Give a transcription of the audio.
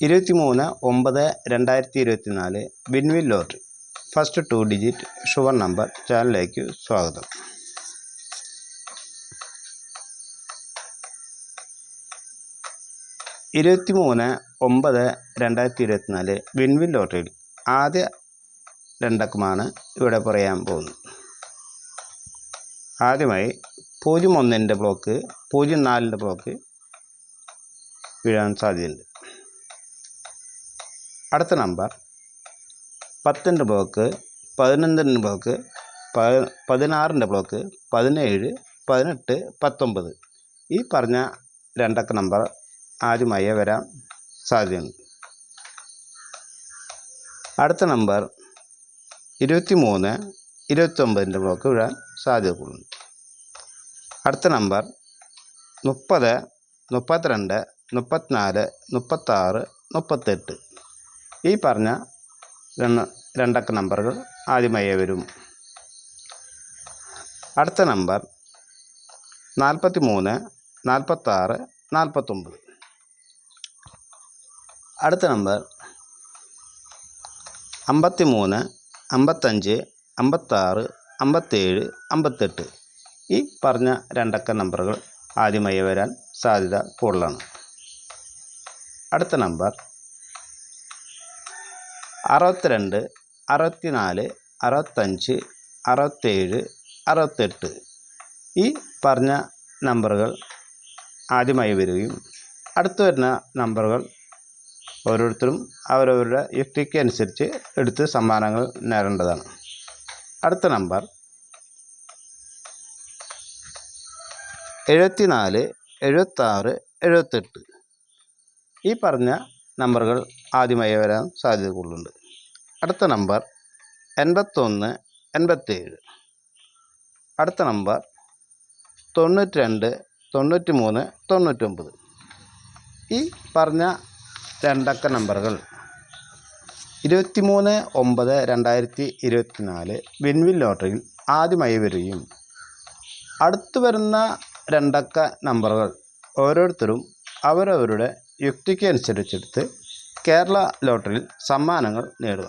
23/9/2024 win win lottery first 2 digit sure number ചാനലിലേക്ക് സ്വാഗതം. വിൻവിൽ ലോട്ടറിയിൽ ആദ്യ രണ്ടക്കമാണ് ഇവിടെ പറയാൻ പോകുന്നത്. ആദ്യമായി 01 ബ്ലോക്ക് 04 ബ്ലോക്ക് വീഴാൻ സാധ്യതയുണ്ട്. അടുത്ത നമ്പർ 10 ബ്ലോക്ക് 11 ബ്ലോക്ക് 16 ബ്ലോക്ക് 17 18 19 ഈ പറഞ്ഞ രണ്ടക്ക നമ്പർ ആദ്യമായി വരാൻ സാധ്യതയുണ്ട്. അടുത്ത നമ്പർ 23 29 ബ്ലോക്ക് വീഴാൻ സാധ്യതകളുണ്ട്. അടുത്ത നമ്പർ 30 32 34 36 38 ഈ പറഞ്ഞ രണ്ടക്ക നമ്പറുകൾ ആദ്യമായി വരും. അടുത്ത നമ്പർ 43 46 49. അടുത്ത നമ്പർ 53 55 56 57 58 ഈ പറഞ്ഞ രണ്ടക്ക നമ്പറുകൾ ആദ്യമായി വരാൻ സാധ്യത കൂടുതലാണ്. അടുത്ത നമ്പർ 62 64 65 67 68 ഈ പറഞ്ഞ നമ്പറുകൾ ആദ്യമായി വരികയും അടുത്ത് വരുന്ന നമ്പറുകൾ ഓരോരുത്തരും അവരവരുടെ യുക്തിക്ക് അനുസരിച്ച് എടുത്ത് സമ്മാനങ്ങൾ നേടേണ്ടതാണ്. അടുത്ത നമ്പർ 74 76 78 ഈ പറഞ്ഞ നമ്പറുകൾ ആദ്യമായി വരാൻ സാധ്യത കൂടുതലുണ്ട്. അടുത്ത നമ്പർ 81 87. അടുത്ത നമ്പർ 92 93 99 ഈ പറഞ്ഞ രണ്ടക്ക നമ്പറുകൾ 23/9/2024 വിൻവിൽ ലോട്ടറിയിൽ ആദ്യമായി വരികയും അടുത്ത് വരുന്ന രണ്ടക്ക നമ്പറുകൾ ഓരോരുത്തരും അവരവരുടെ യുക്തിക്ക് അനുസരിച്ചെടുത്ത് കേരള ലോട്ടറിയിൽ സമ്മാനങ്ങൾ നേടുക.